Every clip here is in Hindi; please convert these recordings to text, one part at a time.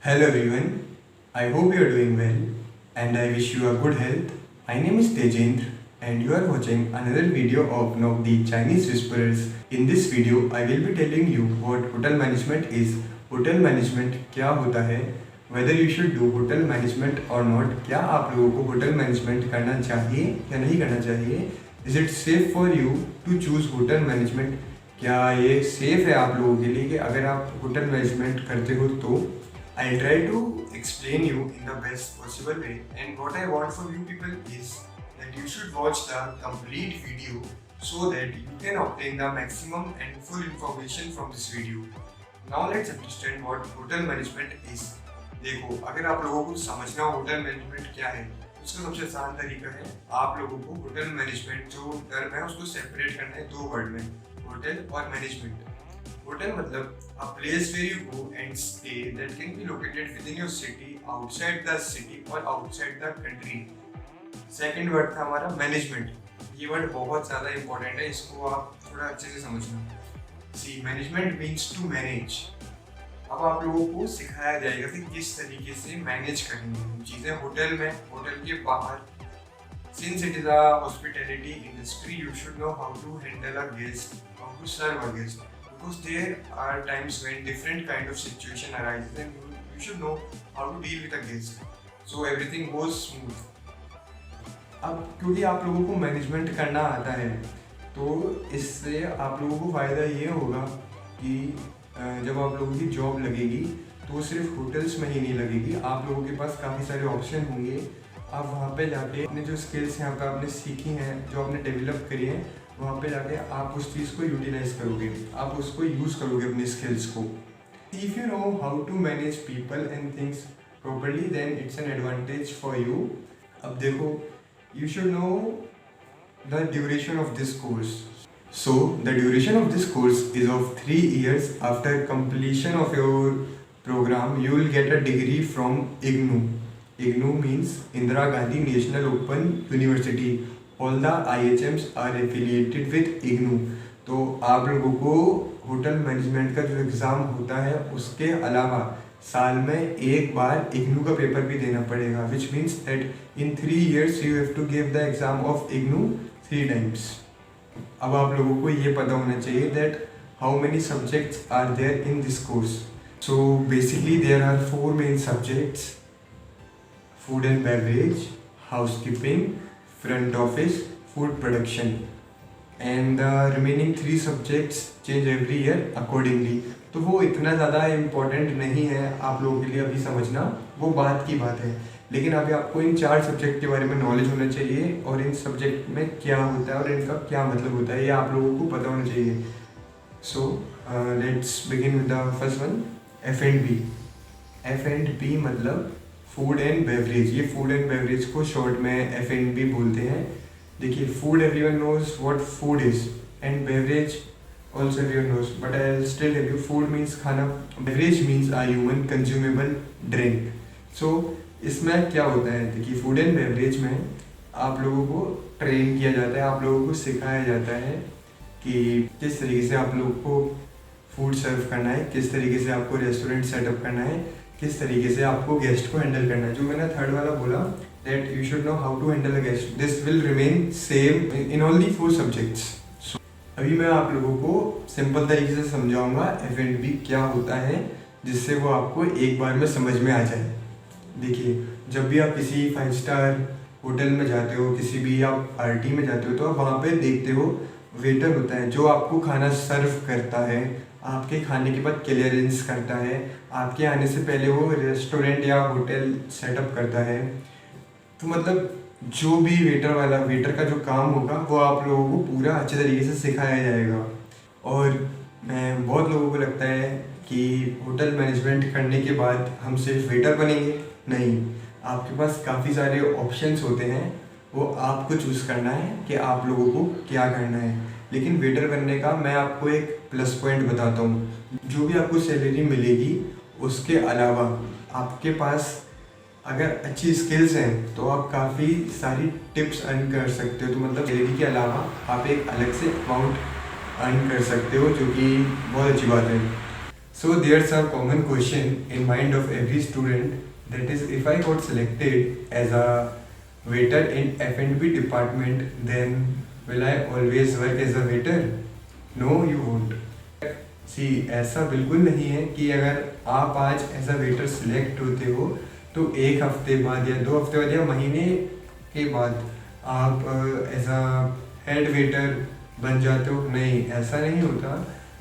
Hello everyone, I hope you are doing well and I wish you a good health. My name is Tejendra and you are watching another video of one of the Chinese Whisperers. In this video, I will be telling you what hotel management is, hotel management क्या होता है, whether you should do hotel management or not, क्या आप लोगों को hotel management करना चाहिए या नहीं करना चाहिए, is it safe for you to choose hotel management, क्या ये सेफ है आप लोगों के लिए कि अगर आप होटल मैनेजमेंट करते हो तो I'll try to explain you in the best possible way, and what I want from you people is that you should watch the complete video so that you can obtain the maximum and full information from this video. Now let's understand what hotel management is. देखो, अगर आप लोगों को समझना होटल मैनेजमेंट क्या है, उसका सबसे आसान तरीका है आप लोगों को होटल मैनेजमेंट जो टर्म है उसको सेपरेट करना है दो वर्ड में, होटल और मैनेजमेंट. होटल मतलब a place where you go and stay that can be located within your city, outside the city or outside the country. Second word था हमारा मैनेजमेंट. ये वर्ड बहुत ज़्यादा इंपॉर्टेंट है, इसको आप थोड़ा अच्छे से समझना. सी मैनेजमेंट मीन्स टू मैनेज. अब आप लोगों को सिखाया जाएगा कि किस तरीके से मैनेज करनी है चीज़ें होटल में, होटल के बाहर. Since it is a hospitality industry, you should know how to handle a guest, how to serve a guest. Because there are times when different kind of situation arises and you should know how to deal with a guest. So everything goes smooth. अब क्योंकि आप लोगों को मैनेजमेंट करना आता है तो इससे आप लोगों को फ़ायदा ये होगा कि जब आप लोगों की जॉब लगेगी तो सिर्फ होटल्स में ही नहीं लगेगी, आप लोगों के पास काफ़ी सारे ऑप्शन होंगे. आप वहाँ पे जाके अपने जो स्किल्स यहाँ पे आपने सीखी हैं, जो आपने डेवलप करी हैं, वहाँ पे जाके आप उस चीज़ को यूटिलाइज करोगे, आप उसको यूज़ करोगे अपने स्किल्स को. If you know how to manage people and things properly then it's an advantage for you. अब देखो, you should know the duration of this course. So the duration of this course is of 3 years. After completion of your program you will get a degree from IGNOU. IGNOU means Indira Gandhi National Open University. All the IHMs are affiliated with IGNOU. तो आप लोगों को होटल मैनेजमेंट का जो एग्ज़ाम होता है उसके अलावा साल में एक बार IGNOU का पेपर भी देना पड़ेगा, which means that in 3 years you have to give the exam of IGNOU 3 times. अब आप लोगों को ये पता होना चाहिए that how many subjects are there in this course. So basically there are 4 main subjects: food and beverage, housekeeping, front office, food production, and the remaining 3 subjects change every year accordingly. तो वो इतना ज़्यादा इम्पोर्टेंट नहीं है आप लोगों के लिए अभी समझना, वो बात की बात है. लेकिन अभी आपको इन 4 सब्जेक्ट के बारे में नॉलेज होना चाहिए और इन सब्जेक्ट में क्या होता है और इनका क्या मतलब होता है ये आप लोगों को पता होना चाहिए. So let's begin with the first one, F&B. F&B मतलब फूड एंड बेवरेज. ये फूड एंड बेवरेज को शॉर्ट में F&B बोलते हैं. देखिए, food everyone knows what food is and beverage also everyone knows, but I will still tell you. Food means खाना, beverage means a human consumable drink. So इसमें क्या होता है, देखिए फूड एंड बेवरेज में आप लोगों को ट्रेन किया जाता है, आप लोगों को सिखाया जाता है कि किस तरीके से आप लोगों को फूड सर्व करना है, किस तरीके से आपको रेस्टोरेंट सेटअप करना है, किस तरीके से आपको गेस्ट को हैंडल करना है. जो मैंने थर्ड वाला बोला that you should know how to handle a guest, this will remain same in all the 4 subjects. अभी मैं आप लोगों को सिंपल तरीके से समझाऊंगा F&B क्या होता है, जिससे वो आपको एक बार में समझ में आ जाए. देखिए, जब भी आप किसी 5 स्टार होटल में जाते हो, किसी भी आप पार्टी में जाते हो, तो आप वहाँ पे देखते हो वेटर होता है जो आपको खाना सर्व करता है, आपके खाने के बाद क्लियरेंस करता है, आपके आने से पहले वो रेस्टोरेंट या होटल सेटअप करता है. तो मतलब जो भी वेटर का जो काम होगा वो आप लोगों को पूरा अच्छे तरीके से सिखाया जाएगा. और बहुत लोगों को लगता है कि होटल मैनेजमेंट करने के बाद हम सिर्फ वेटर बनेंगे. नहीं, आपके पास काफ़ी सारे ऑप्शंस होते हैं, वो आपको चूज़ करना है कि आप लोगों को क्या करना है. लेकिन वेटर बनने का मैं आपको एक प्लस पॉइंट बताता हूँ. जो भी आपको सैलरी मिलेगी उसके अलावा आपके पास अगर अच्छी स्किल्स हैं तो आप काफ़ी सारी टिप्स अर्न कर सकते हो. तो मतलब सैलरी के अलावा आप एक अलग से अमाउंट अर्न कर सकते हो, जो कि बहुत अच्छी बात है. So there's a common question in mind of every student, that is, if I got selected as a waiter in F&B department, then will I always work as a waiter? No, you won't. सी ऐसा बिल्कुल नहीं है कि अगर आप आज एज अ वेटर सिलेक्ट होते हो तो एक हफ्ते बाद या 2 हफ्ते बाद या महीने के बाद आप एज अ हेड वेटर बन जाते हो। नहीं, ऐसा नहीं होता,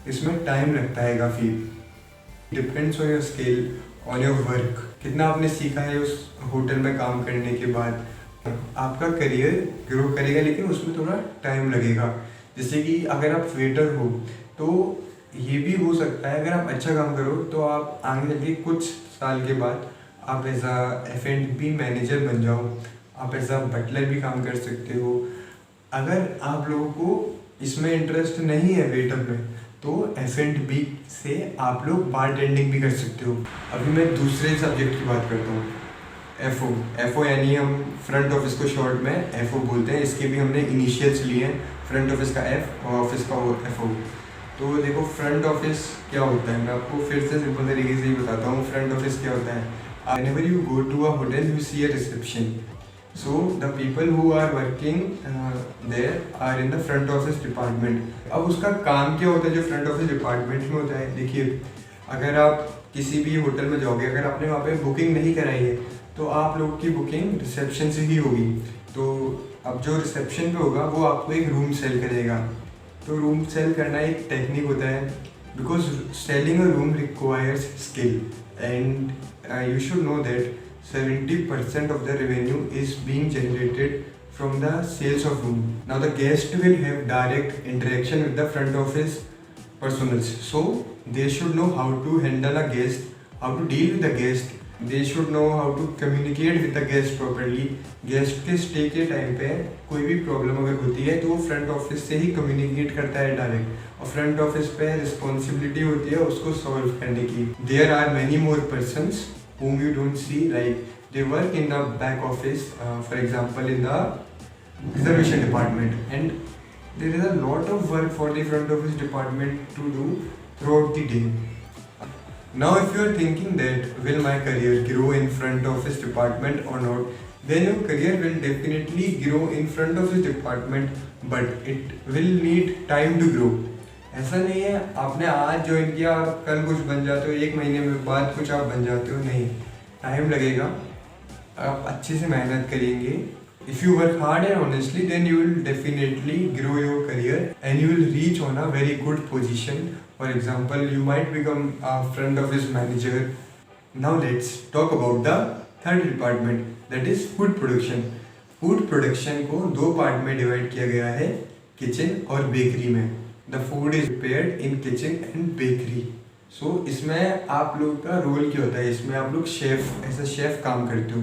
इसमें टाइम लगता है काफ़ी। Depends on your skill, on your work, कितना आपने सीखा है उस होटल में काम करने के बाद। आपका करियर ग्रो करेगा, लेकिन उसमें थोड़ा टाइम लगेगा। जैसे कि अगर आप वेटर हो तो ये भी हो सकता है, अगर आप अच्छा काम करो तो आप आगे चल के कुछ साल के बाद आप एज अ F&B मैनेजर बन जाओ, आप एज अ बटलर भी काम कर सकते हो। अगर आप लोगों को इसमें इंटरेस्ट नहीं है वेटर में, तो F&B से आप लोग बार टेंडिंग भी कर सकते हो। अभी मैं दूसरे सब्जेक्ट की बात करता हूँ, एफओ यानी हम फ्रंट ऑफिस को शॉर्ट में एफओ बोलते हैं। इसके भी हमने इनिशियल्स लिए हैं, फ्रंट ऑफिस का एफ और ऑफिस का एफओ। तो देखो फ्रंट ऑफिस क्या होता है, मैं आपको फिर से सिंपल तरीके से ही बताता हूँ। फ्रंट ऑफिस क्या होता है, whenever you go to a hotel you see a reception, so the people who are working there are in the front office department। अब उसका काम क्या होता है जो फ्रंट ऑफिस डिपार्टमेंट में होता है? देखिए, अगर आप किसी भी होटल में जाओगे, अगर आपने वहाँ पे बुकिंग नहीं कराई है तो आप लोगों की बुकिंग रिसेप्शन से ही होगी। तो अब जो रिसेप्शन पे होगा वो आपको एक रूम सेल करेगा। तो रूम सेल करना एक टेक्निक होता है, because selling a room requires skill and you should know that 70% of the revenue is being generated from the sales of room. Now the guest will have direct interaction with the front office personnel, so they should know how to handle a guest, how to deal with the guest, they should know how to communicate with the guest properly। Guest के स्टे के टाइम पे कोई भी प्रॉब्लम अगर होती है तो वो फ्रंट ऑफिस से ही कम्युनिकेट करता है डायरेक्ट, और फ्रंट ऑफिस पे रिस्पॉन्सिबिलिटी होती है उसको सॉल्व करने की। There are many more persons whom you don't see, like they work in the back office, for example in the reservation department, and there is a lot of work for the front office department to do throughout the day. Now if you are thinking that will my career grow in front office department or not, then your career will definitely grow in front office department, but it will need time to grow। ऐसा नहीं है आपने आज ज्वाइन किया आप कल कुछ बन जाते हो, 1 महीने में बाद कुछ आप बन जाते हो, नहीं, टाइम लगेगा। आप अच्छे से मेहनत करेंगे, if you work hard and honestly, then you will definitely grow your career and you will reach on a very good position. For example you might become a front office manager. Now let's talk about the third department, that is food production. Food production को 2 पार्ट में डिवाइड किया गया है, किचन और बेकरी में। The food is prepared in kitchen and bakery. So इसमें आप लोग का रोल क्या होता है, इसमें आप लोग शेफ़, एज अ शेफ़ काम करते हो।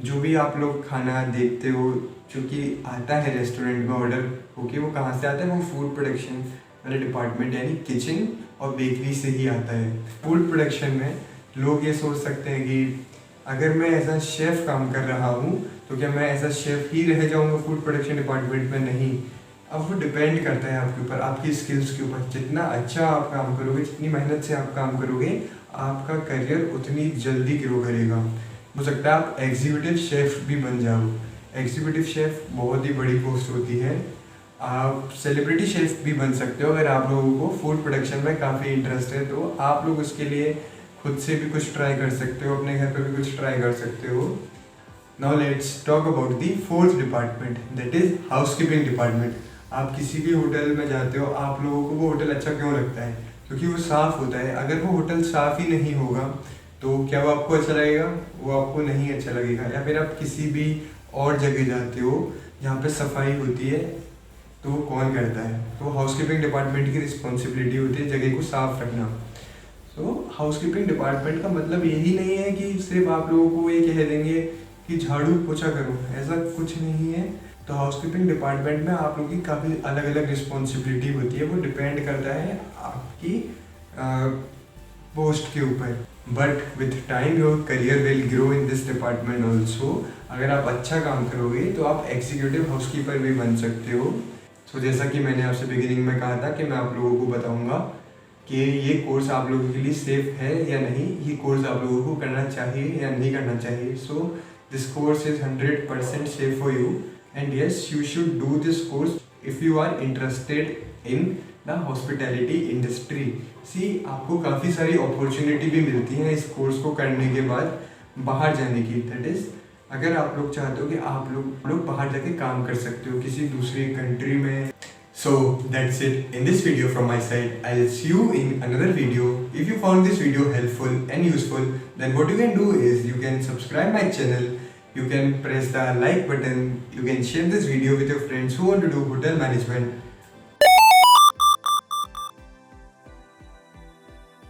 जो भी आप लोग खाना देखते हो जो कि आता है रेस्टोरेंट में ऑर्डर होके, वो कहाँ से आता है? वो फूड प्रोडक्शन वाले डिपार्टमेंट यानी किचन और बेकरी से ही आता है। फूड प्रोडक्शन में लोग ये सोच सकते हैं कि अगर मैं एज अ शेफ़ काम कर रहा हूँ तो क्या मैं एज अ शेफ़ ही रह जाऊँगा फूड प्रोडक्शन डिपार्टमेंट में? नहीं। अब वो डिपेंड करता है आपके ऊपर, आपकी स्किल्स के ऊपर। जितना अच्छा आप काम करोगे, जितनी मेहनत से आप काम करोगे, आपका करियर उतनी जल्दी ग्रो करेगा। हो सकता है आप एग्जीक्यूटिव शेफ़ भी बन जाओ। एग्जीक्यूटिव शेफ़ बहुत ही बड़ी पोस्ट होती है। आप सेलिब्रिटी शेफ़ भी बन सकते हो अगर आप लोगों को फूड प्रोडक्शन में काफ़ी इंटरेस्ट है, तो आप लोग उसके लिए खुद से भी कुछ ट्राई कर सकते हो, अपने घर पर भी कुछ ट्राई कर सकते हो। Now let's talk about the fourth department, that is housekeeping department. आप किसी भी होटल में जाते हो, आप लोगों को वो होटल अच्छा क्यों लगता है? क्योंकि वो साफ़ होता है। अगर वो होटल साफ़ ही नहीं होगा तो क्या वो आपको अच्छा लगेगा? वो आपको नहीं अच्छा लगेगा। या फिर आप किसी भी और जगह जाते हो जहाँ पे सफाई होती है, तो वो कौन करता है? तो हाउसकीपिंग डिपार्टमेंट की रिस्पॉन्सिबिलिटी होती है जगह को साफ़ रखना। तो हाउसकीपिंग डिपार्टमेंट का मतलब यही नहीं है कि सिर्फ आप लोगों को ये कह देंगे कि झाड़ू पोछा करो, ऐसा कुछ नहीं है। तो हाउसकीपिंग डिपार्टमेंट में आप लोगों की काफ़ी अलग अलग रिस्पॉन्सिबिलिटी होती है, वो डिपेंड करता है आपकी पोस्ट के ऊपर। But with time your career will grow in this department also. अगर आप अच्छा काम करोगे तो आप एग्जीक्यूटिव हाउसकीपर भी बन सकते हो। सो जैसा कि मैंने आपसे बिगिनिंग में कहा था कि मैं आप लोगों को बताऊंगा कि ये कोर्स आप लोगों के लिए सेफ है या नहीं, ये कोर्स आप लोगों को करना चाहिए या नहीं करना चाहिए. So this course is 100% safe for you and yes you should do this course if you are interested in the hospitality industry. See आपको काफ़ी सारी अपॉर्चुनिटी भी मिलती है इस कोर्स को करने के बाद बाहर जाने की. दैट इज़ अगर आप लोग चाहते हो कि आप लोग बाहर जाके काम कर सकते हो किसी दूसरी कंट्री में. So that's it in this video from my side. I'll see you in another video. If you found this video helpful and useful, then what you can do is you can subscribe my channel, you can press the like button, you can share this video with your friends who want to do hotel management.